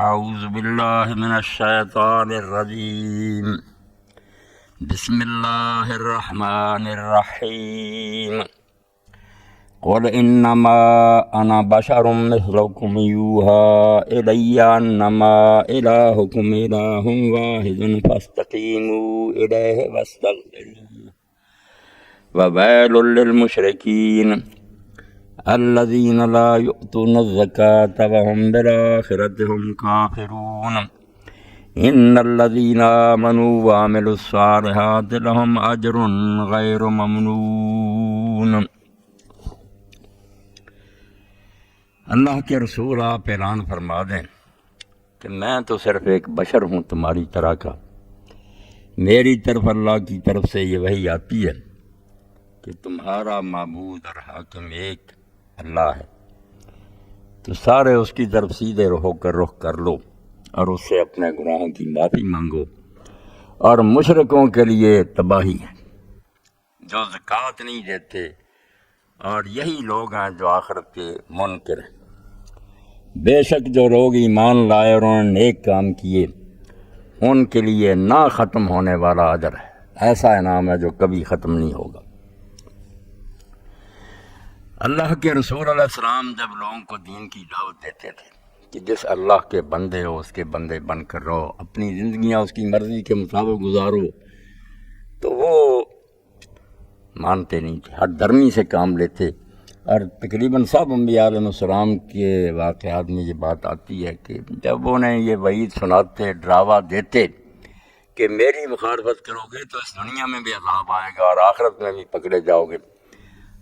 اعوذ باللہ من الشیطان الرجیم بسم اللہ الرحمن الرحیم قل انما انا بشر مثلکم یوحی الی انما الہکم الہ واحد فاستقیموا الیہ واستغفروہ وویل للمشرکین الذین لا یؤتون الزکاة وهم بالآخرة هم کافرون ان الذین آمنوا وعملوا الصالحات لهم اجر غیر ممنون۔ اللہ کے رسول آپ اعلان فرما دیں کہ میں تو صرف ایک بشر ہوں تمہاری طرح کا، میری طرف اللہ کی طرف سے یہ وحی آتی ہے کہ تمہارا معبود اور حاکم ایک اللہ ہے، تو سارے اس کی طرف سیدھے ہو کر رخ کر لو اور اس سے اپنے گناہوں کی معافی مانگو۔ اور مشرکوں کے لیے تباہی ہے جو زکوٰۃ نہیں دیتے، اور یہی لوگ ہیں جو آخرت کے منکر ہیں۔ بے شک جو لوگ ایمان لائے اور انہوں نے نیک کام کیے، ان کے لیے نہ ختم ہونے والا اجر ہے، ایسا انعام ہے جو کبھی ختم نہیں ہوگا۔ اللہ کے رسول علیہ السلام جب لوگوں کو دین کی دعوت دیتے تھے کہ جس اللہ کے بندے ہو اس کے بندے بن کر رہو، اپنی زندگیاں اس کی مرضی کے مطابق گزارو، تو وہ مانتے نہیں تھے، ہر درمی سے کام لیتے۔ اور تقریباً سب انبیاء علیہ السلام کے واقعات میں یہ بات آتی ہے کہ جب انہیں یہ وعید سناتے، ڈراوا دیتے کہ میری مخالفت کرو گے تو اس دنیا میں بھی عذاب آئے گا اور آخرت میں بھی پکڑے جاؤ گے،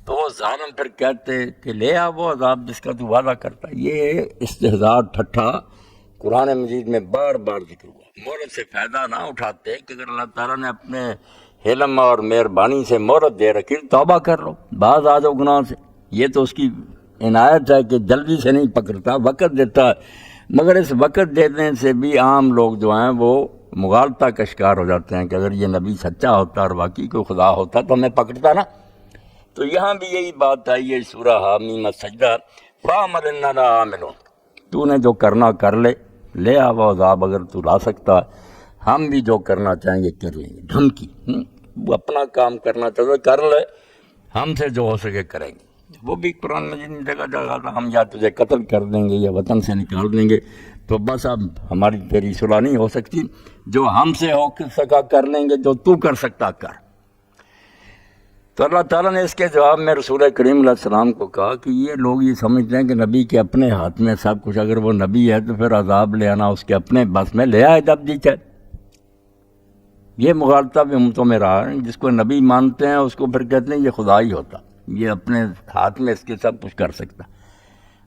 تو وہ ظالم پھر کہتے کہ لے آ وہ عذاب جس کا تو وعدہ کرتا ہے۔ یہ استہزاء ٹھٹھا قرآن مجید میں بار بار ذکر ہوا۔ مہلت سے فائدہ نہ اٹھاتے کہ اگر اللہ تعالیٰ نے اپنے حلم اور مہربانی سے مہلت دے رکھی، توبہ کر لو، باز آ جاؤ گناہ سے۔ یہ تو اس کی عنایت ہے کہ جلدی سے نہیں پکڑتا، وقت دیتا ہے، مگر اس وقت دینے سے بھی عام لوگ جو ہیں وہ مغالطہ کا شکار ہو جاتے ہیں کہ اگر یہ نبی سچا ہوتا اور واقعی کوئی خدا ہوتا تو ہمیں پکڑتا نا۔ تو یہاں بھی یہی بات آئی ہے، سورہ حامیم السجدہ، فَعْمَلْ إِنَّنَا عَامِلُونَ، تو نے جو کرنا کر لے آ وہ عذاب اگر تو لا سکتا ہے، ہم بھی جو کرنا چاہیں گے کر لیں گے۔ دھمکی، وہ اپنا کام کرنا چاہتے کر لے، ہم سے جو ہو سکے کریں گے۔ وہ بھی قرآن مجید میں جگہ جگہ تھا، ہم یا تجھے قتل کر دیں گے یا وطن سے نکال دیں گے، تو بس اب ہماری تیری صلح نہیں ہو سکتی، جو ہم سے ہو سکا کر لیں گے، جو تو کر سکتا کر۔ تو اللہ تعالیٰ نے اس کے جواب میں رسول کریم علیہ السلام کو کہا کہ یہ لوگ یہ سمجھتے ہیں کہ نبی کے اپنے ہاتھ میں سب کچھ، اگر وہ نبی ہے تو پھر عذاب لے آنا اس کے اپنے بس میں، لے آئے جب جی چاہے۔ یہ مغالطہ بھی امتوں میں رہا ہے، جس کو نبی مانتے ہیں اس کو پھر کہتے ہیں یہ خدا ہی ہوتا، یہ اپنے ہاتھ میں اس کے سب کچھ کر سکتا۔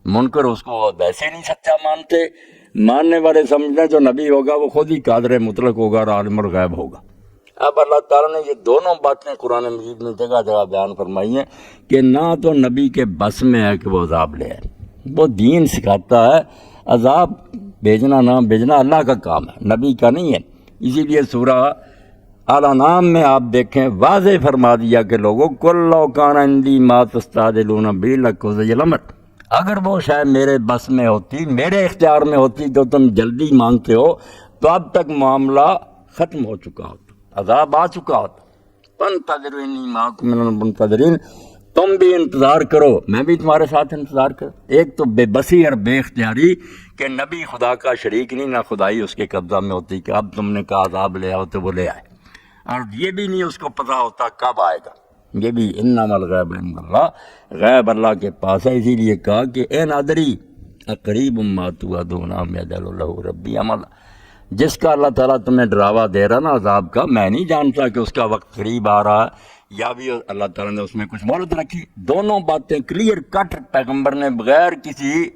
منکر اس کو ویسے نہیں سچا مانتے، ماننے والے سمجھتے ہیں جو نبی ہوگا وہ خود ہی قادر مطلق ہوگا اور عالم الغیب ہوگا۔ اب اللہ تعالیٰ نے یہ دونوں باتیں قرآن مجید میں جگہ جگہ بیان فرمائی ہیں کہ نہ تو نبی کے بس میں ہے کہ وہ عذاب لے آئے، وہ دین سکھاتا ہے، عذاب بھیجنا نہ بھیجنا اللہ کا کام ہے، نبی کا نہیں ہے۔ اسی لیے سورہ الانعام میں آپ دیکھیں واضح فرما دیا کہ لوگوں کل لو کان عندی ما تستعجلون بہ لقضی الامر، اگر وہ شاید میرے بس میں ہوتی، میرے اختیار میں ہوتی جو تم جلدی مانگتے ہو، تو اب تک معاملہ ختم ہو چکا ہوتا، عذاب آ چکا ہوتا۔ فانتظروا انی معکم من المنتظرین، تم بھی انتظار کرو، میں بھی تمہارے ساتھ انتظار کروں۔ ایک تو بے بسی اور بے اختیاری کہ نبی خدا کا شریک نہیں، نہ خدائی اس کے قبضہ میں ہوتی کہ اب تم نے کہا عذاب لے آؤ تو وہ لے آئے، اور یہ بھی نہیں اس کو پتہ ہوتا کب آئے گا۔ یہ بھی انما الغیب عند اللہ، غیب اللہ کے پاس ہے۔ اسی لیے کہا کہ اے نادری اقریب ما توعدون ام یجعل لہ ربی عملا، جس کا اللہ تعالیٰ تمہیں ڈراوا دے رہا نا عذاب کا، میں نہیں جانتا کہ اس کا وقت قریب آ رہا ہے یا بھی اللہ تعالیٰ نے اس میں کچھ مہلت رکھی۔ دونوں باتیں کلیئر کٹ پیغمبر نے بغیر کسی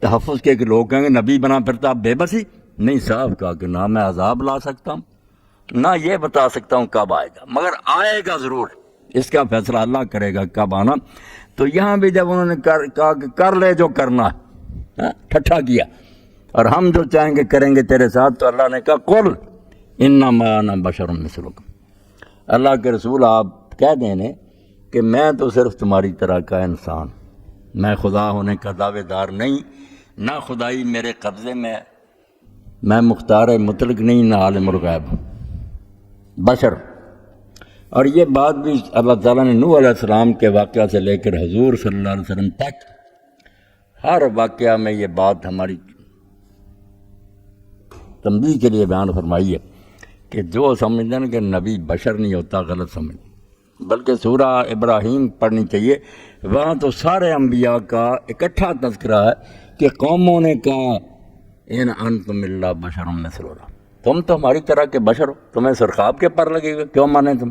تحفظ کے، کہ لوگ کہیں گے نبی بنا پھرتا، بے بسی نہیں، صاف کہا کہ نہ میں عذاب لا سکتا ہوں، نہ یہ بتا سکتا ہوں کب آئے گا، مگر آئے گا ضرور، اس کا فیصلہ اللہ کرے گا کب آنا۔ تو یہاں بھی جب انہوں نے کہا کہ کر لے جو کرنا ہے، ٹھٹھا کیا، اور ہم جو چاہیں گے کریں گے تیرے ساتھ، تو اللہ نے کہا قل انما انا بشر مثلکم، اللہ کے رسول آپ کہہ دیں کہ میں تو صرف تمہاری طرح کا انسان، میں خدا ہونے کا دعوے دار نہیں، نہ خدائی میرے قبضے میں ہے، میں مختار مطلق نہیں، نہ عالم الغیب، بشر۔ اور یہ بات بھی اللہ تعالیٰ نے نوح علیہ السلام کے واقعہ سے لے کر حضور صلی اللہ علیہ وسلم تک ہر واقعہ میں یہ بات ہماری تنبیہ کے لیے بیان فرمائی ہے کہ جو سمجھتے ہیں کہ نبی بشر نہیں ہوتا، غلط سمجھ، بلکہ سورہ ابراہیم پڑھنی چاہیے، وہاں تو سارے انبیاء کا اکٹھا تذکرہ ہے کہ قوموں نے کہا ان انتم الا بشر مثلنا، تم تو ہماری طرح کے بشر ہو، تمہیں سرخاب کے پر لگے ہوئے، کیوں مانے تم؟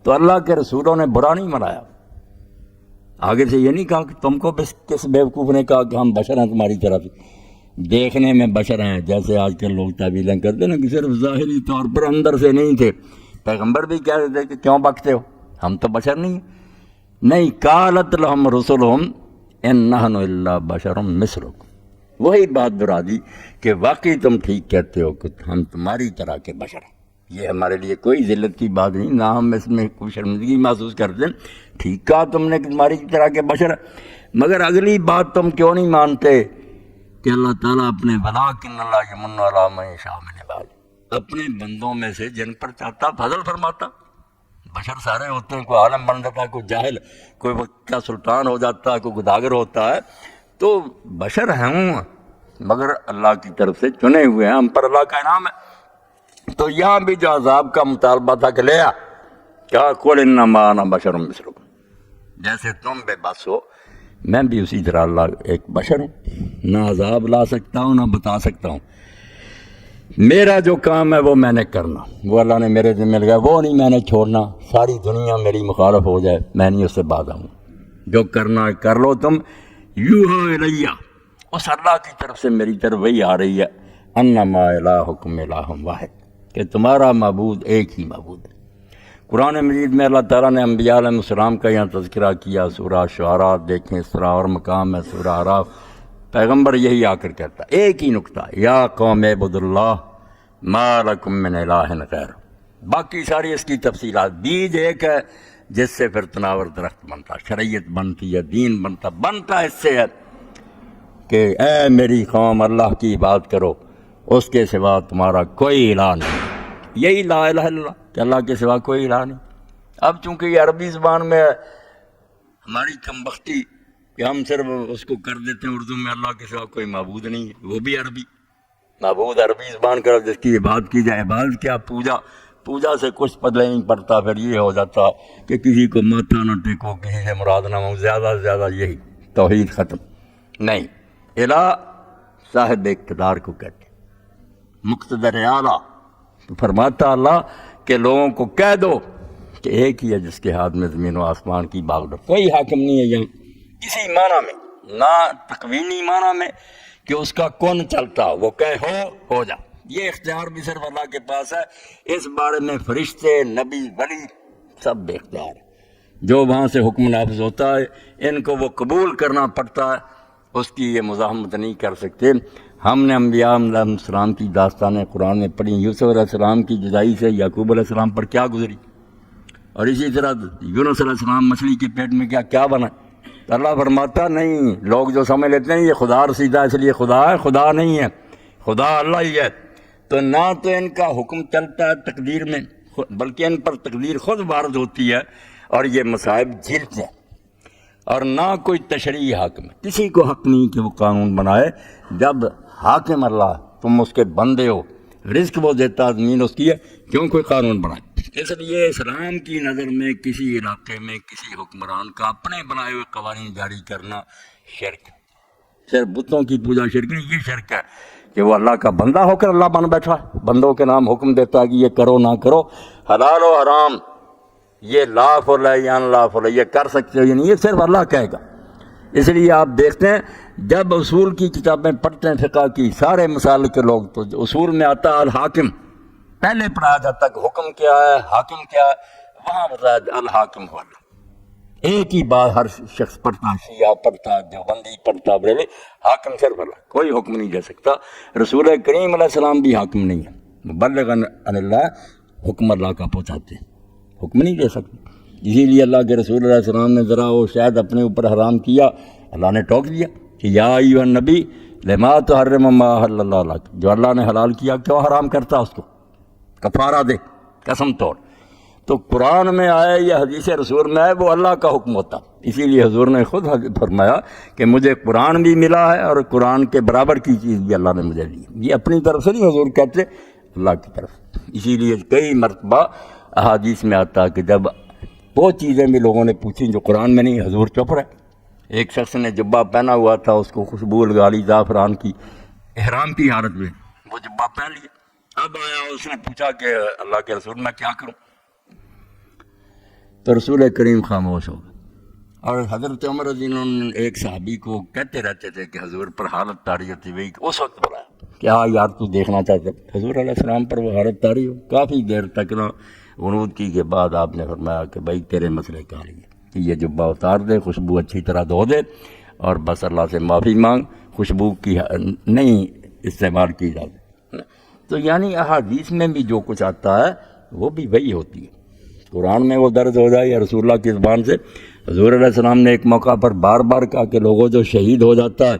تو اللہ کے رسولوں نے برا نہیں منایا، آگے سے یہ نہیں کہا کہ تم کو بس کس بیوقوف نے کہا کہ ہم بشر ہیں تمہاری طرح سے، دیکھنے میں بشر ہیں، جیسے آج کل لوگ تعویلیں کرتے نا کہ صرف ظاہری طور پر اندر سے نہیں تھے۔ پیغمبر بھی کہہ رہے تھے کہ کیوں بکتے ہو، ہم تو بشر نہیں ہیں۔ نہیں، قالت لہم رسلہم ان نحن الا بشر مثلکم، وہی بات دہرا دی کہ واقعی تم ٹھیک کہتے ہو کہ ہم تمہاری طرح کے بشر ہیں۔ یہ ہمارے لیے کوئی ذلت کی بات نہیں، نہ ہم اس میں کوئی شرمندگی محسوس کرتے ہیں، ٹھیک کہا تم نے کہ تمہاری طرح کے بشر ہیں۔ مگر اگلی بات تم کیوں نہیں مانتے کہ اللہ تعالیٰ اپنے ولاکن اللہ یمن علی من یشاء من عبادہ، اپنے بندوں میں سے جن پر چاہتا فضل فرماتا۔ بشر سارے ہوتے ہیں، کوئی عالم بن جاتا ہے، کوئی جاہل، کوئی وقت کا سلطان ہو جاتا ہے، کوئی گداگر ہوتا ہے، تو بشر ہیں مگر اللہ کی طرف سے چنے ہوئے ہیں، ہم پر اللہ کا انعام ہے۔ تو یہاں بھی جو عذاب کا مطالبہ تھا کہ لیا کہا قل انما انا بشر مثلکم، جیسے تم بے بس ہو میں بھی اسی طرح اللہ ایک بشر ہوں، نہ عذاب لا سکتا ہوں نہ بتا سکتا ہوں، میرا جو کام ہے وہ میں نے کرنا، وہ اللہ نے میرے ذمہ لگایا، وہ نہیں میں نے چھوڑنا، ساری دنیا میری مخالف ہو جائے میں نہیں اس سے باز آؤں، جو کرنا ہے کر لو تم۔ یوحا الیہ، اس اللہ کی طرف سے میری طرف وہی آ رہی ہے، انما الہکم الہ واحد، کہ تمہارا معبود ایک ہی معبود ہے۔ قرآن مجید میں اللہ تعالیٰ نے انبیاء علیہ السلام کا یہاں تذکرہ کیا، سورہ شعراء دیکھیں، اسراء اور مقام ہے، سورہ اعراف، پیغمبر یہی آ کر کہتا ہے ایک ہی نقطہ، یا قوم اعبدوا اللہ ما لکم من الہ غیر، باقی ساری اس کی تفصیلات، بیج ایک ہے جس سے پھر تناور درخت بنتا، شریعت بنتی ہے، دین بنتا اس سے ہے کہ اے میری قوم اللہ کی عبادت کرو، اس کے سوا تمہارا کوئی الہ نہیں، یہی لا الہ الا اللہ کہ اللہ کے سوا کوئی الہ نہیں۔ اب چونکہ یہ عربی زبان میں ہے، ہماری کم بختی کہ ہم صرف اس کو کر دیتے ہیں اردو میں اللہ کے سوا کوئی معبود نہیں ہے، وہ بھی عربی، معبود عربی زبان کر جس کی عبادت کی جائے، عبادت کیا، پوجا سے کچھ پتہ نہیں پڑتا، پھر یہ ہو جاتا کہ کسی کو ماتھا نہ ٹیکو، کسی سے مراد نہ ہو، زیادہ سے زیادہ یہی توحید ختم نہیں۔ الہ صاحب اقتدار کو کہتے ہیں، مقتدر اعلیٰ، تو فرماتا اللہ کہ لوگوں کو کہہ دو کہ ایک ہی ہے جس کے ہاتھ میں زمین و آسمان کی باغ، کوئی حاکم نہیں ہے یہاں کسی معنی میں، نہ تکوینی معنی میں کہ اس کا کون چلتا وہ کہے ہو جا، یہ اختیار بھی صرف اللہ کے پاس ہے۔ اس بارے میں فرشتے، نبی، ولی سب بے اختیار ہے، جو وہاں سے حکم نافذ ہوتا ہے ان کو وہ قبول کرنا پڑتا ہے، اس کی یہ مزاحمت نہیں کر سکتے۔ ہم نے انبیاء علیہ السلام کی داستانیں قرآن میں پڑھی، یوسف علیہ السلام کی جدائی سے یعقوب علیہ السلام پر کیا گزری، اور اسی طرح یونس علیہ السلام مچھلی کے پیٹ میں کیا بنا۔ اللہ فرماتا نہیں، لوگ جو سمجھ لیتے ہیں یہ خدا رسیدہ اس لیے خدا ہے، خدا نہیں ہے، خدا اللہ ہی ہے۔ تو نہ تو ان کا حکم چلتا ہے تقدیر میں، بلکہ ان پر تقدیر خود وارد ہوتی ہے اور یہ مصائب جھیلتے ہیں، اور نہ کوئی تشریعی حاکم ہے، کسی کو حق نہیں کہ وہ قانون بنائے۔ جب حاکم اللہ، تم اس کے بندے ہو، رزق وہ دیتا، زمین اس کی ہے، کیوں کوئی قانون بنائے؟ اس لیے اسلام کی نظر میں کسی علاقے میں کسی حکمران کا اپنے بنائے ہوئے قوانین جاری کرنا شرک، صرف بتوں کی پوجا شرک نہیں، یہ شرک ہے کہ وہ اللہ کا بندہ ہو کر اللہ بن بیٹھا، بندوں کے نام حکم دیتا ہے کہ یہ کرو نہ کرو، حلال و حرام، یہ لافل ہے یا ان لافل ہے، یہ کر سکتے ہو یا نہیں، یہ صرف اللہ کہے گا۔ اس لیے آپ دیکھتے ہیں جب اصول کی کتابیں پڑھتے ہیں فقہ کی، سارے مسائل کے لوگ، تو اصول میں آتا ہے الحاکم، پہلے پڑھایا جاتا ہے کہ حکم کیا ہے، حاکم کیا ہے، وہاں بتایا الحاکم ہو اللہ، ایک ہی بات ہر شخص پڑھتا، شیعہ پڑھتا، دیوبندی پڑھتا، بریلوی، حاکم صرف اللہ، کوئی حکم نہیں دے سکتا۔ رسول کریم علیہ السلام بھی حاکم نہیں ہے، مبلغ عن اللہ، حکم اللہ کا پہنچاتے ہیں، حکم نہیں دے سکتے۔ اسی لیے اللہ کے رسول علیہ السلام نے ذرا وہ شاید اپنے اوپر حرام کیا، اللہ نے ٹوک دیا کہ یا ایھا النبی لما تحرم ما احل اللہ لک، جو اللہ نے حلال کیا کیوں حرام کرتا اس کو، کفارہ دے قسم توڑ۔ تو قرآن میں آئے یا حدیث رسول میں آئے وہ اللہ کا حکم ہوتا، اسی لیے حضور نے خود فرمایا کہ مجھے قرآن بھی ملا ہے اور قرآن کے برابر کی چیز بھی اللہ نے مجھے دی۔ یہ اپنی طرف سے نہیں حضور کہتے، اللہ کی طرف۔ اسی لیے کئی مرتبہ احادیث میں آتا ہے کہ جب وہ چیزیں بھی لوگوں نے پوچھیں جو قرآن میں نہیں، حضور چپ رہے۔ ایک شخص نے جبہ پہنا ہوا تھا، اس کو خوشبو لگا لی زعفران کی، احرام کی حالت میں وہ جبہ پہن لیا۔ اب آیا اس نے پوچھا کہ اللہ کے رسول میں کیا کروں، تو رسول کریم خاموش ہو گئے۔ اور حضرت عمر رضی اللہ عنہ ایک صحابی کو کہتے رہتے تھے کہ حضور پر حالت طاری ہوتی ہوئی، اس وقت بلایا کہ ہاں یار تو دیکھنا چاہتے، حضور علیہ السلام پر وہ حالت طاری ہو۔ کافی دیر تک نہ غنود کی کے بعد آپ نے فرمایا کہ بھائی تیرے مسئلے کا حل ہے کہ یہ جبہ اتار دے، خوشبو اچھی طرح دھو دے اور بس اللہ سے معافی مانگ، خوشبو کی نہیں استعمال کی جاتی۔ تو یعنی احادیث میں بھی جو کچھ آتا ہے وہ بھی وہی ہوتی ہے۔ قرآن میں وہ درج ہو جائے یا رسول اللہ کی زبان سے۔ حضور علیہ السلام نے ایک موقع پر بار بار کہا کہ لوگوں جو شہید ہو جاتا ہے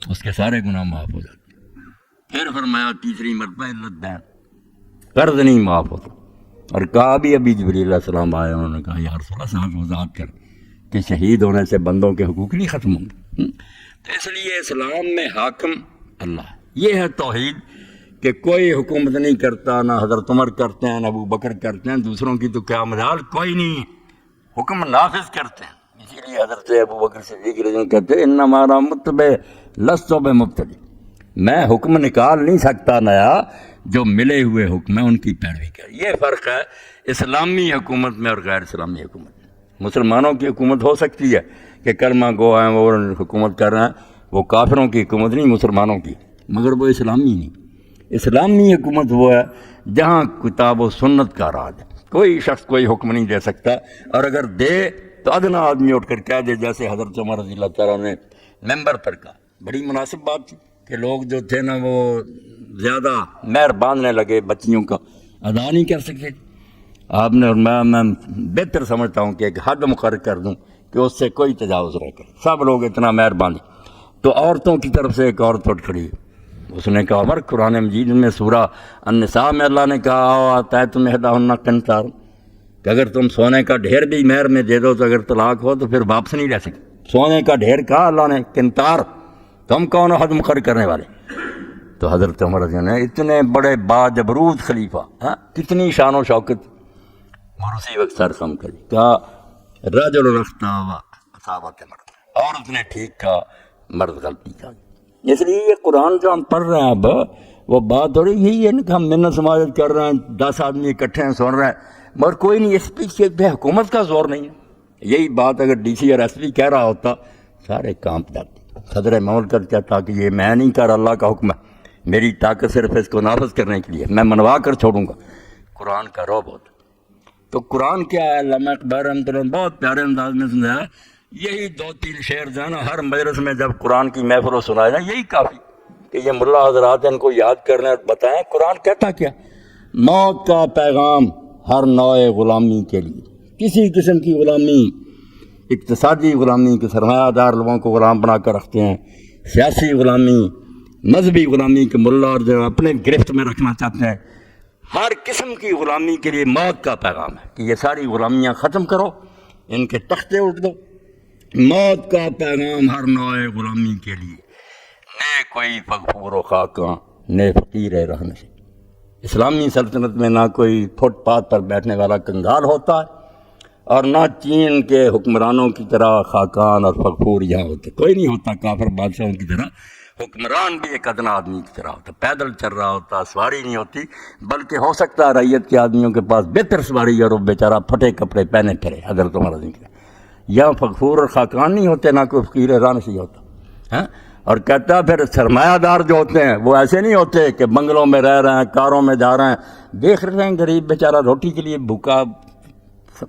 اس کے سارے گناہ معاف ہو جاتے ہیں۔ پھر فرمایا تیسری مرتبہ علت دین، قرض نہیں معاف ہوتا۔ اور کہا بھی ابھی جبریل علیہ السلام آئے، انہوں نے کہا یا رسول اللہ صاحب وضاحت کر کہ شہید ہونے سے بندوں کے حقوق نہیں ختم ہوں گے۔ تو اس لیے اسلام میں حاکم اللہ ہے۔ یہ ہے توحید کہ کوئی حکومت نہیں کرتا، نہ حضرت عمر کرتے ہیں نہ ابو بکر کرتے ہیں، دوسروں کی تو کیا مجال، کوئی نہیں، حکم نافذ کرتے ہیں۔ اسی لیے حضرت ابو بکر صدیق رضی اللہ عنہ کہتے ہیں انما انا متبع لست بمبتدع، میں حکم نکال نہیں سکتا نیا، جو ملے ہوئے حکم ہیں ان کی پیروی کر۔ یہ فرق ہے اسلامی حکومت میں اور غیر اسلامی حکومت میں۔ مسلمانوں کی حکومت ہو سکتی ہے کہ کلمہ گو ہیں وہ حکومت کر رہے ہیں، وہ کافروں کی حکومت نہیں، مسلمانوں کی، مگر وہ اسلامی نہیں۔ اسلامی حکومت وہ ہے جہاں کتاب و سنت کا راج ہے، کوئی شخص کوئی حکم نہیں دے سکتا، اور اگر دے تو ادنا آدمی اٹھ کر کہہ دے، جیسے حضرت عمر رضی اللہ تعالیٰ نے ممبر پر کہا۔ بڑی مناسب بات تھی کہ لوگ جو تھے نا وہ زیادہ مہر باندھنے لگے، بچیوں کا ادا نہیں کر سکتے۔ آپ نے میں بہتر سمجھتا ہوں کہ ایک حد مقرر کر دوں کہ اس سے کوئی تجاوز نہ کرے، سب لوگ اتنا مہر باندھیں۔ تو عورتوں کی طرف سے ایک عورت اٹھ کھڑی، اس نے کہا عمر قرآن مجید میں سورہ النساء میں اللہ نے کہا آتا ہے تمہیں احداہن قنطار، کہ اگر تم سونے کا ڈھیر بھی مہر میں دے دو تو اگر طلاق ہو تو پھر واپس نہیں لے سکتے۔ سونے کا ڈھیر کہا اللہ نے، قنطار، تم کون ہو حد مقرر کرنے والے؟ تو حضرت عمر رضی اللہ عنہ اتنے بڑے باجبروت خلیفہ، کتنی شان و شوکت، اور اسی وقت سر خم کری، کہا رجل اخطا و اصابت مرد، عورت نے ٹھیک کہا مرد غلطی کا۔ اس لیے یہ قرآن جو ہم پڑھ رہے ہیں اب، وہ بات ہو رہی یہی ہے نا کہ ہم منت سماجت کر رہے ہیں، 10 آدمی اکٹھے ہیں سن رہے ہیں، مگر کوئی نہیں، اس پہ حکومت کا زور نہیں ہے۔ یہی بات اگر ڈی سی اور ایس پی کہہ رہا ہوتا سارے کانپ جاتے۔ صدر مملکت کہتا کہ یہ میں نہیں کر، اللہ کا حکم ہے، میری طاقت صرف اس کو نافذ کرنے کے لیے، میں منوا کر چھوڑوں گا۔ قرآن کا رعب ہوتا۔ تو قرآن کیا ہے، علامہ اقبال رحمۃ اللہ بہت پیارے انداز میں سمجھایا، یہی 2-3 شعر جو ہے نا ہر مجلس میں جب قرآن کی محفل سنایا جائے یہی کافی کہ یہ ملا حضرات ان کو یاد کرنے اور بتائیں قرآن کہتا کیا۔ موت کا پیغام ہر نوع غلامی کے لیے، کسی قسم کی غلامی، اقتصادی غلامی کہ سرمایہ دار لوگوں کو غلام بنا کر رکھتے ہیں، سیاسی غلامی، مذہبی غلامی کہ ملا اور جو اپنے گرفت میں رکھنا چاہتے ہیں، ہر قسم کی غلامی کے لیے موت کا پیغام ہے کہ یہ ساری غلامیاں ختم کرو، ان کے تختے اٹھ دو۔ موت کا پیغام ہر نوع غلامی کے لیے، نہ کوئی فغفور و خاکاں نہ فقیر رہنے سے۔ اسلامی سلطنت میں نہ کوئی فٹ پاتھ پر بیٹھنے والا کنگال ہوتا ہے اور نہ چین کے حکمرانوں کی طرح خاکان اور فغفور یہاں ہوتے، کوئی نہیں ہوتا کافر بادشاہوں کی طرح۔ حکمران بھی ایک ادنا آدمی کی طرح ہوتا، پیدل چل رہا ہوتا، سواری نہیں ہوتی، بلکہ ہو سکتا ہے ریت کے آدمیوں کے پاس بہتر سواری اور وہ بیچارہ پھٹے کپڑے پہنے پھرے حضرت عمر رضی اللہ عنہ۔ یہاں فغفور اور خاکان نہیں ہوتے، نہ کوئی فقیر رانشی ہوتا۔ اور کہتا پھر سرمایہ دار جو ہوتے ہیں وہ ایسے نہیں ہوتے کہ بنگلوں میں رہ رہے ہیں، کاروں میں جا رہے ہیں، دیکھ رہے ہیں غریب بیچارہ روٹی کے لیے بھوکا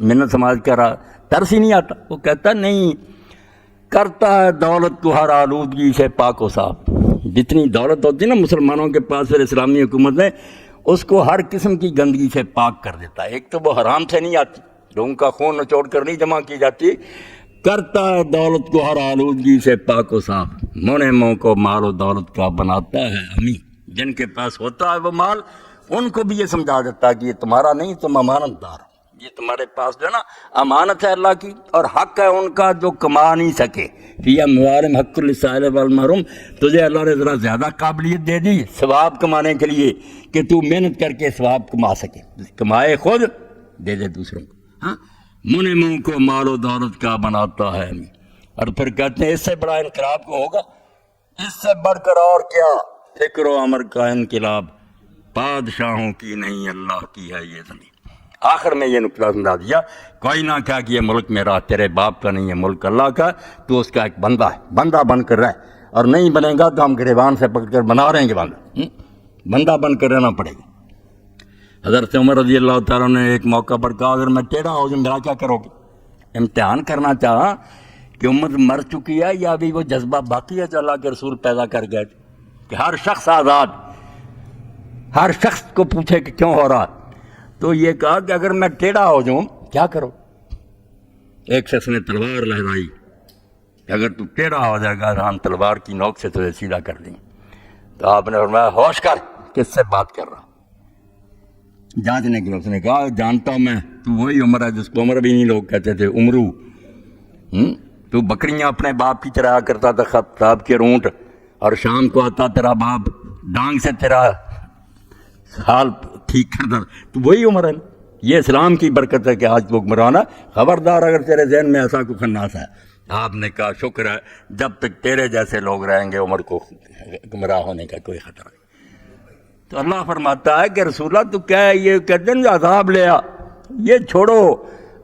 منت سماج کر رہا، ترس ہی نہیں آتا۔ وہ کہتا نہیں، کرتا ہے دولت کو ہر آلودگی سے پاک و صاف۔ جتنی دولت ہوتی ہے نا مسلمانوں کے پاس پھر اسلامی حکومت میں، اس کو ہر قسم کی گندگی سے پاک کر دیتا ہے۔ ایک تو وہ حرام سے نہیں آتی، لوگوں کا خون نچوڑ کر نہیں جمع کی جاتی، کرتا ہے دولت کو ہر آلودگی سے پاک و صاف۔ منعموں کو مال و دولت کا بناتا ہے امی، جن کے پاس ہوتا ہے وہ مال ان کو بھی یہ سمجھا دیتا ہے کہ یہ تمہارا نہیں، تم امانت دار ہو، یہ تمہارے پاس جو ہے نا امانت ہے اللہ کی، اور حق ہے ان کا جو کما نہیں سکے، فی اموالہم حق للسائل والمحروم، تجھے اللہ نے ذرا زیادہ قابلیت دے دی ثواب کمانے کے لیے کہ تو محنت کر کے ثواب کما سکے، کمائے خود دے دے دوسروں کو۔ ہاں، منعموں کو مال و دولت کا بناتا ہے امی، اور پھر کہتے ہیں اس سے بڑا انقلاب کو ہوگا، اس سے بڑھ کر اور کیا فکر و عمر کا انقلاب، بادشاہوں کی نہیں اللہ کی ہے یہ زمین۔ آخر میں یہ نقطہ سمجھا دیا، کوئی نہ کہا کہ یہ ملک میرا تیرے باپ کا نہیں ہے، ملک اللہ کا، تو اس کا ایک بندہ ہے، بندہ بن کر رہ، اور نہیں بنے گا تو ہم گریبان سے پکڑ کر بنا رہے ہیں بندہ، بندہ بن کر رہنا پڑے گا۔ حضرت عمر رضی اللہ تعالیٰ نے ایک موقع پر کہا اگر میں ٹیڑھا ہو جاؤں میرا کیا کرو گے؟ امتحان کرنا چاہا کہ امت مر چکی ہے یا ابھی وہ جذبہ باقی ہے جو اللہ کے رسول پیدا کر گئے تھے کہ ہر شخص آزاد، ہر شخص کو پوچھے کہ کیوں ہو رہا، تو یہ کہا کہ اگر میں ٹیڑھا ہو جاؤں کیا کرو؟ ایک شخص نے تلوار لہرائی کہ اگر تو ٹیڑھا ہو جائے گا ہم تلوار کی نوک سے تجھے سیدھا کر دیں گے۔ تو آپ نے فرمایا ہوش کر، کس سے بات کر رہا؟ جانچنے کے لیے اس نے کہا جانتا ہوں میں، تو وہی عمر ہے جس کو عمر بھی نہیں لوگ کہتے تھے، عمرو، تو بکریاں اپنے باپ کی چرایا کرتا تھا، خطاب کے اونٹ، اور شام کو آتا تیرا باپ ڈانگ سے تیرا حال ٹھیک کرتا، تو وہی عمر ہے۔ یہ اسلام کی برکت ہے کہ آج لوگ مرانا، خبردار اگر تیرے ذہن میں ایسا کوئی خناس ہے۔ آپ نے کہا شکر ہے جب تک تیرے جیسے لوگ رہیں گے عمر کو گمراہ ہونے کا کوئی خطرہ نہیں۔ تو اللہ فرماتا ہے کہ رسول اللہ تو کیا ہے، یہ کہتے ہیں عذاب لے آ، یہ چھوڑو،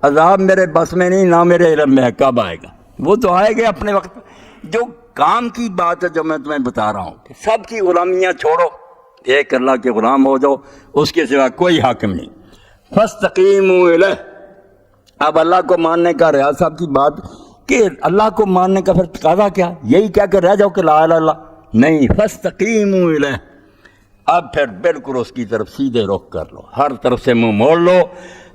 عذاب میرے بس میں نہیں، نہ میرے علم میں ہے، کب آئے گا؟ وہ تو آئے گا اپنے وقت۔ جو کام کی بات ہے جو میں تمہیں بتا رہا ہوں کہ سب کی غلامیاں چھوڑو، ایک اللہ کے غلام ہو جاؤ، اس کے سوا کوئی حاکم نہیں۔ فاستقیموا الیہ، اب اللہ کو ماننے کا، ریاض صاحب کی بات کہ اللہ کو ماننے کا پھر تقاضا کیا؟ یہی کیا کہ رہ جاؤ کہ لا الہ الا اللہ؟ نہیں، فاستقیموا الیہ، اب پھر بالکل اس کی طرف سیدھے رخ کر لو، ہر طرف سے منہ موڑ لو،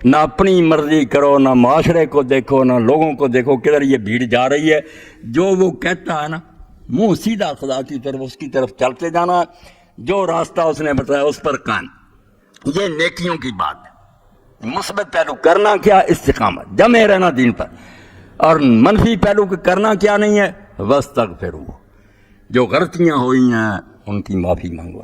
نہ اپنی مرضی کرو، نہ معاشرے کو دیکھو، نہ لوگوں کو دیکھو کدھر یہ بھیڑ جا رہی ہے، جو وہ کہتا ہے نا منہ سیدھا خدا کی طرف، اس کی طرف چلتے جانا، جو راستہ اس نے بتایا اس پر قائم۔ یہ نیکیوں کی بات ہے، مثبت پہلو کرنا کیا؟ استقامت، جمے رہنا دین پر، اور منفی پہلو کرنا کیا نہیں ہے؟ واستغفروا، جو غلطیاں ہوئی ہیں ان کی معافی مانگو،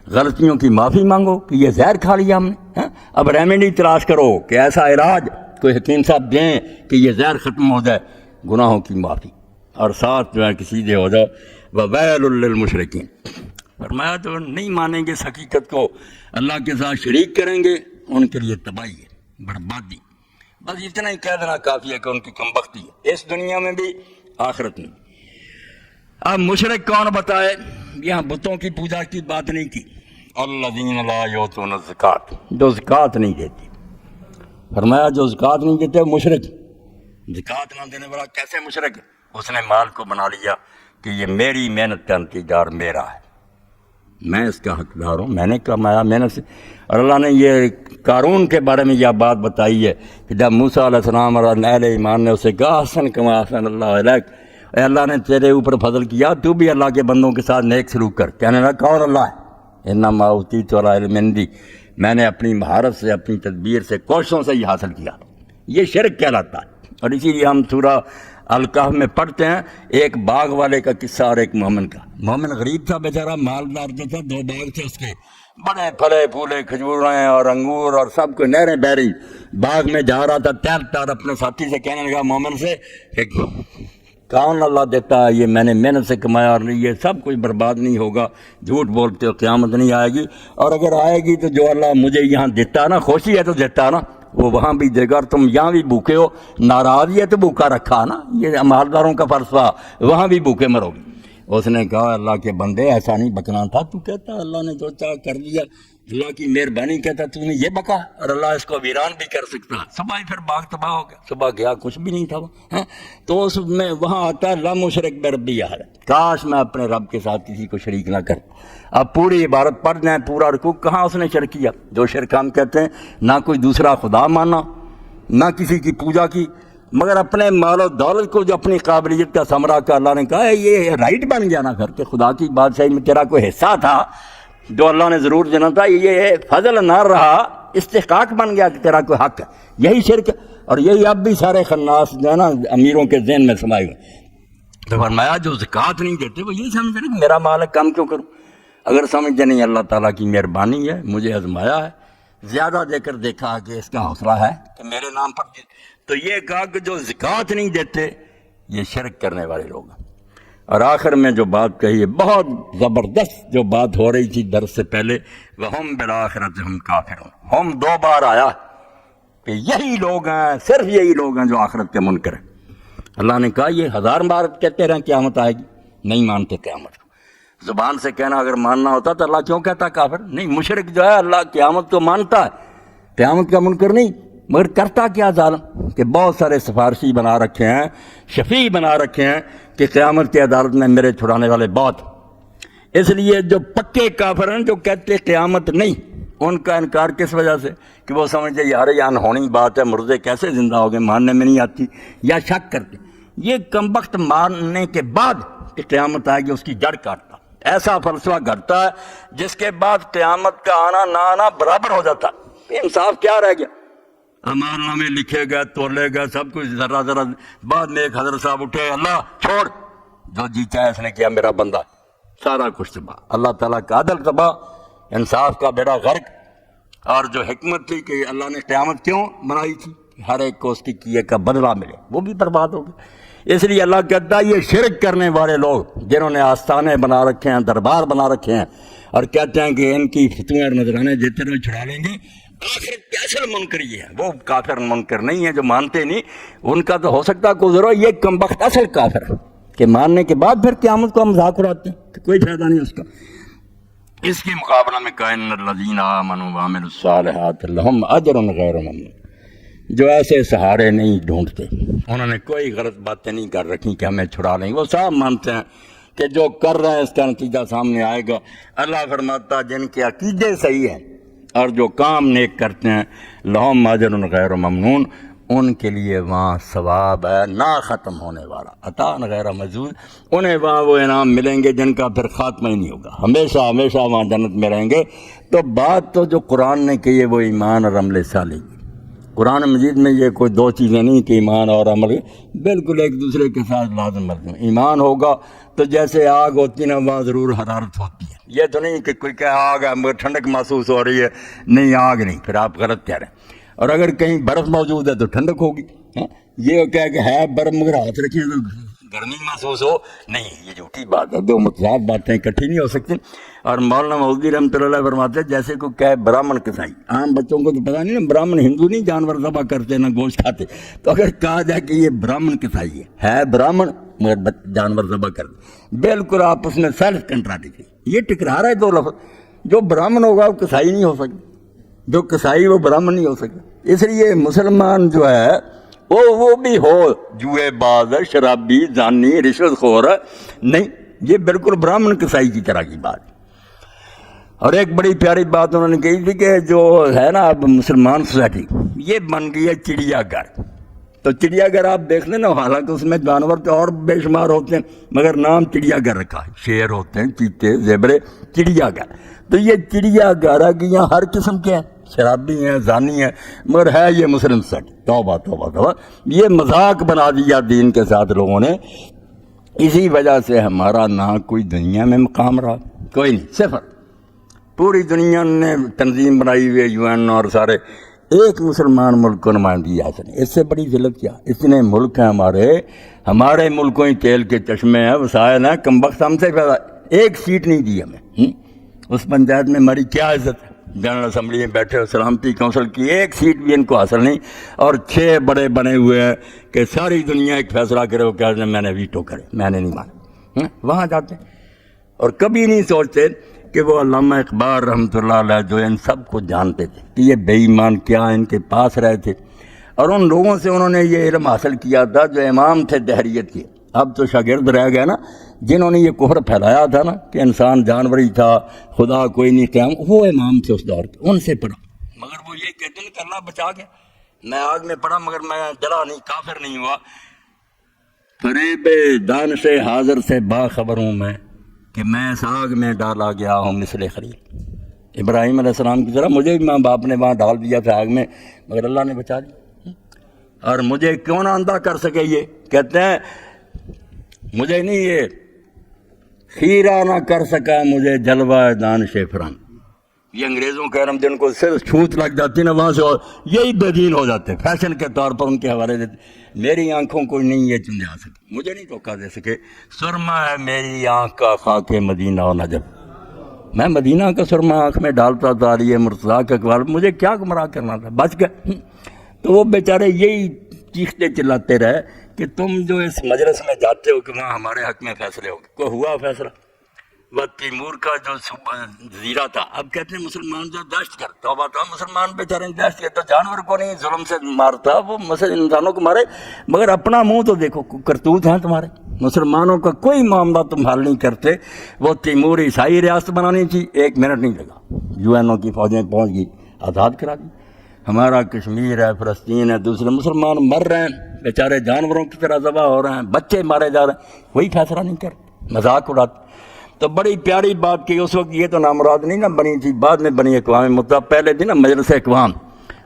غلطیوں کی معافی مانگو کہ یہ زہر کھا لیا ہم نے، اب ریمیڈی تلاش کرو کہ ایسا علاج کوئی حکیم صاحب دیں کہ یہ زہر ختم ہو جائے، گناہوں کی معافی، اور ساتھ جو ہے کہ سیدھے ہو جاؤ۔ وَوَيْلٌ لِّلْمُشْرِكِينَ، فرمایا تو نہیں مانیں گے اس حقیقت کو، اللہ کے ساتھ شریک کریں گے، ان کے لیے تباہی ہے، بربادی۔ بس اتنا ہی کہہ دینا کافی ہے کہ ان کی کمبختی ہے، اس دنیا میں بھی آخرت میں۔ اب مشرک کون بتائے؟ یہاں بتوں کی پوجا کی بات نہیں کی، الذین لا یؤتون الزکوٰۃ، جو زکوٰۃ نہیں دیتی، فرمایا جو زکوٰۃ نہیں دیتے وہ مشرک۔ زکوٰۃ نہ دینے والا کیسے مشرک؟ اس نے مال کو بنا لیا کہ یہ میری محنت کا نتیجہ میرا ہے، میں اس کا حقدار ہوں، میں نے کمایا محنت سے۔ اور اللہ نے یہ قارون کے بارے میں یہ بات بتائی ہے کہ جب موسیٰ علیہ السلام اور اہل ایمان نے اسے کہا احسن کما احسن اللہ علیک، اے اللہ نے تیرے اوپر فضل کیا، تو بھی اللہ کے بندوں کے ساتھ نیک سلوک کر۔ کہنے لگا کون اللہ ہے؟ انما اوتیت علی علم عندی، میں نے اپنی مہارت سے، اپنی تدبیر سے، کوششوں سے یہ حاصل کیا۔ یہ شرک کہلاتا ہے، اور اسی لیے ہم سورہ الکہف میں پڑھتے ہیں ایک باغ والے کا قصہ اور ایک مومن کا۔ مومن غریب تھا بیچارہ، مالدار جو تھا، 2 باغ تھے اس کے، بڑے پھلے پھولے کھجوریں اور انگور اور سب کو، نہریں بہ رہی، باغ میں جا رہا تھا ٹہلتا، اور اپنے ساتھی سے کہنے لگا مومن سے کہ کون اللہ دیتا ہے، یہ میں نے محنت سے کمایا، اور یہ سب کچھ برباد نہیں ہوگا، جھوٹ بولتے ہو، قیامت نہیں آئے گی، اور اگر آئے گی تو جو اللہ مجھے یہاں دیتا ہے نا، خوشی ہے تو دیتا ہے نا، وہ وہاں بھی دے گا، اور تم یہاں بھی بھوکے ہو، ناراضی ہے تو بھوکا رکھا نا، یہ مالداروں کا فلسفہ، وہاں بھی بھوکے مرو گے۔ اس نے کہا اللہ کے بندے ایسا نہیں بکنا تھا، تو کہتا اللہ نے جو چاہ کر دیا، اللہ کی مہربانی کہتا تو نے یہ بکا، اور اللہ اس کو ویران بھی کر سکتا۔ صبح ہی پھر باغ تباہ ہو گیا، صبح گیا کچھ بھی نہیں تھا وہ، تو اس میں وہاں آتا ہے لا مشرک بربی احد، کاش میں اپنے رب کے ساتھ کسی کو شریک نہ کرتا۔ اب پوری عبارت پڑھ جائیں، پورا رکوع، کہاں اس نے شرک کیا؟ جو شرک ہم کہتے ہیں، نہ کوئی دوسرا خدا مانا، نہ کسی کی پوجا کی، مگر اپنے مال و دولت کو جو اپنی قابلیت کا ثمرہ کا اللہ نے کہا ہے یہ رائٹ بن گیا نا کر کے خدا کی بادشاہی میں تیرا کوئی حصہ تھا جو اللہ نے ضرور دینا تھا، یہ فضل نہ رہا، استحقاق بن گیا کہ تیرا کوئی حق ہے. یہی شرک، اور یہی اب بھی سارے خناس جو ہے نا امیروں کے ذہن میں سمائے ہوئے. تو فرمایا جو زکوٰۃ نہیں دیتے وہ یہی سمجھتے ہیں کہ میرا مال ہے کم کیوں کروں. اگر سمجھتے نہیں اللہ تعالیٰ کی مہربانی ہے، مجھے آزمایا ہے، زیادہ دے کر دیکھا کہ اس کا حوصلہ ہے کہ میرے نام پر تو یہ کہا کہ جو زکوٰۃ نہیں دیتے یہ شرک کرنے والے لوگ ہیں. اور آخر میں جو بات کہی ہے بہت زبردست جو بات ہو رہی تھی درس سے پہلے، وَهُمْ بِالْآخِرَةِ هُمْ كَافِرُونَ، ہم 2 بار آیا کہ یہی لوگ ہیں، صرف یہی لوگ ہیں جو آخرت کے منکر ہیں. اللہ نے کہا یہ 1000 بار کہتے رہیں قیامت آئے گی، نہیں مانتے قیامت کو. زبان سے کہنا اگر ماننا ہوتا تو اللہ کیوں کہتا کافر؟ نہیں، مشرک جو ہے اللہ قیامت کو مانتا ہے، قیامت کا منکر نہیں. مگر کرتا کیا ظالم کہ بہت سارے سفارشی بنا رکھے ہیں، شفیع بنا رکھے ہیں کہ قیامت کی عدالت میں میرے چھڑانے والے بہت. اس لیے جو پکے کافر ہیں جو کہتے قیامت نہیں، ان کا انکار کس وجہ سے کہ وہ سمجھتے یار یہ انہونی بات ہے، مردے کیسے زندہ ہو گئے، ماننے میں نہیں آتی، یا شک کرتے. یہ کمبخت ماننے کے بعد کہ قیامت آئے گی اس کی جڑ کاٹتا، ایسا فلسفہ گھڑتا ہے جس کے بعد قیامت کا آنا نہ آنا برابر ہو جاتا. انصاف کیا رہ گیا؟ امان نامے لکھے گئے، تولے گئے، سب کچھ ذرا ذرا. بعد میں ایک حضرت صاحب اٹھے، اللہ چھوڑ، جو جی چاہے اس نے کیا، میرا بندہ سارا کچھ تباہ. اللہ تعالیٰ کا عدل تباہ، انصاف کا بیڑا غرق. اور جو حکمت تھی کہ اللہ نے قیامت کیوں بنائی تھی، ہر ایک کو اس کی کیے کا بدلہ ملے، وہ بھی برباد ہو گئی. اس لیے اللہ کہتا ہے یہ شرک کرنے والے لوگ جنہوں نے آستانے بنا رکھے ہیں، دربار بنا رکھے ہیں، اور کہتے ہیں کہ ان کی فتویں اور نذرانے دیتے رہے چھڑا لیں گے، آخرت کے اصل منکر یہ ہے. وہ کافر منکر نہیں ہے جو مانتے نہیں، ان کا تو ہو سکتا ہے گزرو، یہ کمبخت اصل کافر ہے کہ ماننے کے بعد پھر قیامت کو ہم مذاق اڑاتے ہیں کہ کوئی فائدہ نہیں اس کا. اس کے مقابلہ میں کائن الذین آمنوا وعملوا الصالحات لہم اجر غیر ممنون. جو ایسے سہارے نہیں ڈھونڈتے، انہوں نے کوئی غلط باتیں نہیں کر رکھی کہ ہمیں چھڑا لیں گے، وہ صاحب مانتے ہیں کہ جو کر رہے ہیں اس کا نتیجہ سامنے آئے گا. اللہ فرماتا جن کے عقیدے صحیح ہیں اور جو کام نیک کرتے ہیں لہم اجر غیر ممنون، ان کے لیے وہاں ثواب ہے نہ ختم ہونے والا، عطا غیر مجزود. انہیں وہاں وہ انعام ملیں گے جن کا پھر خاتمہ ہی نہیں ہوگا، ہمیشہ ہمیشہ وہاں جنت میں رہیں گے. تو بات تو جو قرآن نے کہی ہے وہ ایمان اور عمل صالح. قرآن مجید میں یہ کوئی 2 چیزیں نہیں کہ ایمان اور عمل بالکل ایک دوسرے کے ساتھ لازم مرتے ہیں. ایمان ہوگا تو جیسے آگ ہوتی نا وہاں ضرور حرارت ہوتی ہے. یہ تو نہیں کہ کوئی کہ آگ ہے مگر ٹھنڈک محسوس ہو رہی ہے، نہیں آگ نہیں، پھر آپ غلط کہہ رہے ہیں. اور اگر کہیں برف موجود ہے تو ٹھنڈک ہوگی. یہ کہہ کہ ہے برف مگر ہاتھ رکھیے تو گرمی محسوس ہو، نہیں، یہ جھوٹی بات ہے. 2 متضاد باتیں اکٹھی نہیں ہو سکتی. اور مولانا مودودی رحمۃ اللہ علیہ فرماتے ہیں جیسے کوئی کہے برہمن کسائی، عام بچوں کو تو پتہ نہیں نا، برہمن ہندو نہیں جانور ذبح کرتے نہ گوشت کھاتے. تو اگر کہا جائے کہ یہ برہمن کسائی ہے برہمن مگر جانور ذبح کرتے، بالکل آپس میں سیلف کنٹراڈکٹری. یہ ٹکرا رہا ہے 2 لفظ. جو برہمن ہوگا وہ کسائی نہیں ہو سکتا، جو کسائی وہ برہمن نہیں ہو سکتا. اس لیے مسلمان جو ہے وہ بھی ہو جوئے باز، شرابی، زانی، رشوت خور نہیں، یہ بالکل برہمن کسائی کی طرح کی بات. اور ایک بڑی پیاری بات انہوں نے کہی تھی کہ جو ہے نا اب مسلمان سوسائٹی یہ بن گئی ہے چڑیا گھر. تو چڑیا گھر آپ دیکھ لیں نا، حالانکہ اس میں جانور تو اور بے شمار ہوتے ہیں مگر نام چڑیا گھر رکھا ہے. شیر ہوتے ہیں، چیتے، زیبرے، چڑیا گھر. تو یہ چڑیا گھر ہے کہ یہاں ہر قسم کے ہیں، شرابی ہیں، زانی ہیں، مگر ہے یہ مسلم سیٹ. توبہ توبہ توبہ، یہ مذاق بنا دیا دین کے ساتھ لوگوں نے. اسی وجہ سے ہمارا نہ کوئی دنیا میں مقام رہا، کوئی نہیں، صفر. پوری دنیا نے تنظیم بنائی ہوئی ہے، UN اور سارے، ایک مسلمان ملک کو نمائندگی حاصل ہے. اس سے بڑی ذلت کیا؟ اتنے ملک ہیں ہمارے ملکوں ہی تیل کے چشمے ہیں، وسائل ہیں، کمبخت ہم سے پیدا. ایک سیٹ نہیں دی ہمیں. اس پنچایت میں ہماری کیا عزت ہے؟ جنرل اسمبلی میں بیٹھے ہو، سلامتی کونسل کی ایک سیٹ بھی ان کو حاصل نہیں. اور 6 بڑے بنے ہوئے ہیں کہ ساری دنیا ایک فیصلہ کرے، وہ کہتے ہیں میں نے ویٹو کرے، میں نے نہیں مانا. وہاں جاتے ہیں اور کبھی نہیں سوچتے کہ وہ علامہ اقبال رحمۃ اللہ علیہ جو ان سب کو جانتے تھے کہ یہ بے ایمان کیا ان کے پاس رہے تھے، اور ان لوگوں سے انہوں نے یہ علم حاصل کیا تھا جو امام تھے دہریت کے. اب تو شاگرد رہ گئے نا جنہوں نے یہ کفر پھیلایا تھا نا کہ انسان جانور ہی تھا، خدا کوئی نہیں قیام، وہ امام تھے اس دور کے، ان سے پڑھا. مگر وہ یہ کہتے ہیں کہ اللہ بچا گیا، میں آگ میں پڑا مگر میں جلا نہیں، کافر نہیں ہوا۔ فریب دانش حاضر سے باخبر ہوں میں کہ میں اس آگ میں ڈالا گیا ہوں مثل خلیل۔ ابراہیم علیہ السلام کی طرح مجھے بھی ماں باپ نے وہاں ڈال دیا تھا آگ میں، مگر اللہ نے بچا دیا۔ اور مجھے کیوں نہ اندھا کر سکے، یہ کہتے ہیں مجھے نہیں یہ خیرہ نہ کر سکا مجھے جلوہ دانش فرنگ۔ یہ انگریزوں کا علم جن کو صرف چھوت لگ جاتی نا وہاں سے اور یہی بے دین ہو جاتے، فیشن کے طور پر ان کے حوالے دیتے۔ میری آنکھوں کو نہیں یہ چمجھا سکے، مجھے نہیں دھوکہ دے سکے۔ سرما ہے میری آنکھ کا خاک مدینہ و نجف، میں مدینہ کا سرما آنکھ میں ڈالتا تھا، یہ مرتضیٰ کا اقبال، مجھے کیا گمراہ کرنا تھا، بچ گئے۔ تو وہ بیچارے یہی چیختے چلاتے رہے کہ تم جو اس مجلس میں جاتے ہو کہ وہاں ہمارے حق میں فیصلے ہو، کوئی ہوا فیصلہ؟ وہ تیمور کا جو جزیرہ تھا، اب کہتے ہیں مسلمان جو دہشت گرد، توبہ تو مسلمان بیچارے دہشت گرد، تو جانور کو نہیں ظلم سے مارتا، وہ انسانوں کو مارے، مگر اپنا منہ تو دیکھو، کرتوت ہیں تمہارے، مسلمانوں کا کوئی معاملہ تم حل نہیں کرتے۔ وہ تیمور عیسائی ریاست بنانی تھی، 1 منٹ نہیں لگا، UN کی فوجیں پہنچ گئی، آزاد کرا دی۔ ہمارا کشمیر ہے، فلسطین ہے، دوسرے مسلمان مر رہے ہیں بیچارے، جانوروں کی طرح ذبح ہو رہے ہیں، بچے مارے جا رہے ہیں، وہی فیصلہ نہیں کرتے، مذاق اڑاتے۔ تو بڑی پیاری بات کی اس وقت، یہ تو نامراد نہیں نا بنی تھی، بعد میں بنی اقوام متحدہ، پہلے تھی نا مجلس اقوام۔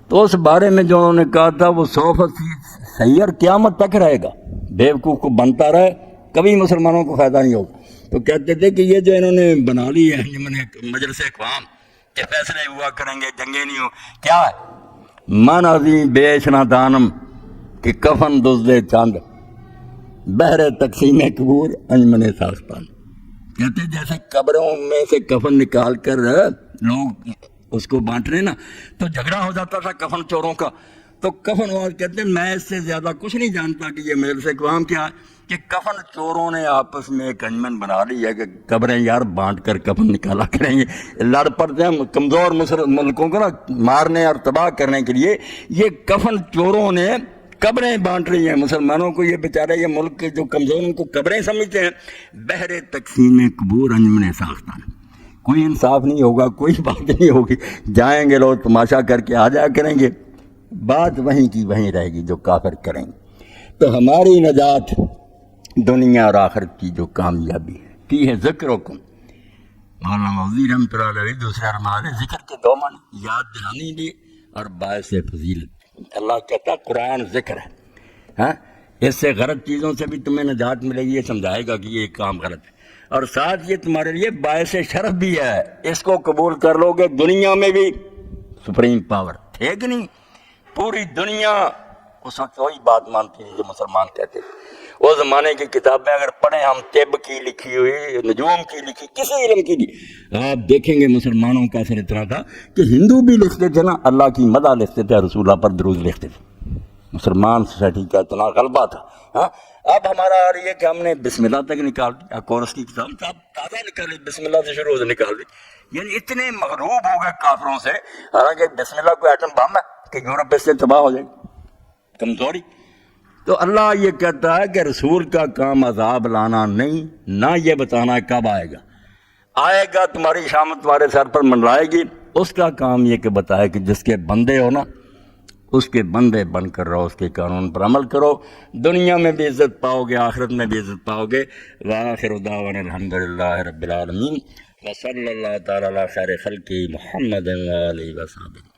تو اس بارے میں جو انہوں نے کہا تھا وہ 100% صحیح اور قیامت تک رہے گا، بیوقوف کو بنتا رہے، کبھی مسلمانوں کو فائدہ نہیں ہوگا۔ تو کہتے تھے کہ یہ جو انہوں نے بنا لی ہے مجلس اقوام کہ فیصلے ہوا کریں گے، جنگیں نہیں ہو، کیا ہے؟ من عظیم بیش نہ دانم کہ کفن دزدے چاند، بہر تقسیم قبور انجمن ساختان۔ کہتے جیسے قبروں میں سے کفن نکال کر لوگ اس کو بانٹ رہے نا، تو جھگڑا ہو جاتا تھا کفن چوروں کا۔ تو کفن والے کہتے ہیں میں اس سے زیادہ کچھ نہیں جانتا کہ یہ مجلس اقوام کیا ہے، کہ کفن چوروں نے آپس میں ایک انجمن بنا لی ہے کہ قبریں یار بانٹ کر کفن نکالا کریں گے، لڑ پڑتے ہیں کمزور ملکوں کو نا مارنے اور تباہ کرنے کے لیے۔ یہ کفن چوروں نے قبریں بانٹ رہی ہیں مسلمانوں کو، یہ بیچارے یہ ملک کے جو کمزور ان کو قبریں سمجھتے ہیں۔ بہر تقسیم قبور انجمن ساختان، کوئی انصاف نہیں ہوگا، کوئی بات نہیں ہوگی، جائیں گے لوگ تماشا کر کے آ جایا کریں گے، بات وہیں کی وہیں رہے گی جو کافر کریں گے۔ تو ہماری نجات دنیا اور آخرت کی جو کامیابی ہے کی ہے ذکر حکم۔ مولانا مودودی رحمۃ اللہ علیہ دوسرے ارمان ذکر کے 2 معنی، یاد دہانی لی اور باعث فضیلت۔ اللہ کہتا ہے قرآن ذکر ہے، ہاں اس سے غلط چیزوں سے بھی تمہیں نجات ملے گی، یہ سمجھائے گا کہ یہ کام غلط ہے، اور ساتھ یہ تمہارے لیے باعث شرف بھی ہے۔ اس کو قبول کر لو گے دنیا میں بھی سپریم پاور ہے کہ نہیں، پوری دنیا اس وقت وہی بات مانتی ہے جو مسلمان کہتے تھے۔ وہ زمانے کی کتابیں اگر پڑھیں ہم، طب کی لکھی ہوئی، نجوم کی لکھی، کسی علم کی بھی، آپ دیکھیں گے مسلمانوں کا اثر اتنا تھا کہ ہندو بھی لکھتے تھے نا اللہ کی مدح لکھتے تھے، رسول اللہ پر درود لکھتے تھے، مسلمان سوسائٹی کا اتنا غلبہ تھا۔ ہاں اب ہمارا آ رہی ہے کہ ہم نے بسم اللہ تک نکال دی، کورس کی کتاب تازہ نکالی، بسم اللہ سے شروع سے نکال دی، یعنی اتنے مغلوب ہو گئے کافروں سے، حالانکہ بسم اللہ کوئی ایٹم بم ہے کہ یورپ اس سے تباہ ہو جائے گی، کمزوری۔ تو اللہ یہ کہتا ہے کہ رسول کا کام عذاب لانا نہیں، نہ یہ بتانا کب آئے گا، آئے گا تمہاری شامت تمہارے سر پر منڈرائے گی، اس کا کام یہ کہ بتائے کہ جس کے بندے ہو نا اس کے بندے بن کر رہو، اس کے قانون پر عمل کرو، دنیا میں بھی عزت پاؤ گے، آخرت میں بھی عزت پاؤ گے۔ وآخر دعوانا الحمدللہ رب العالمین، وصلی اللہ تعالی علی خیر خلقہ محمد و آلہ وصحبہ۔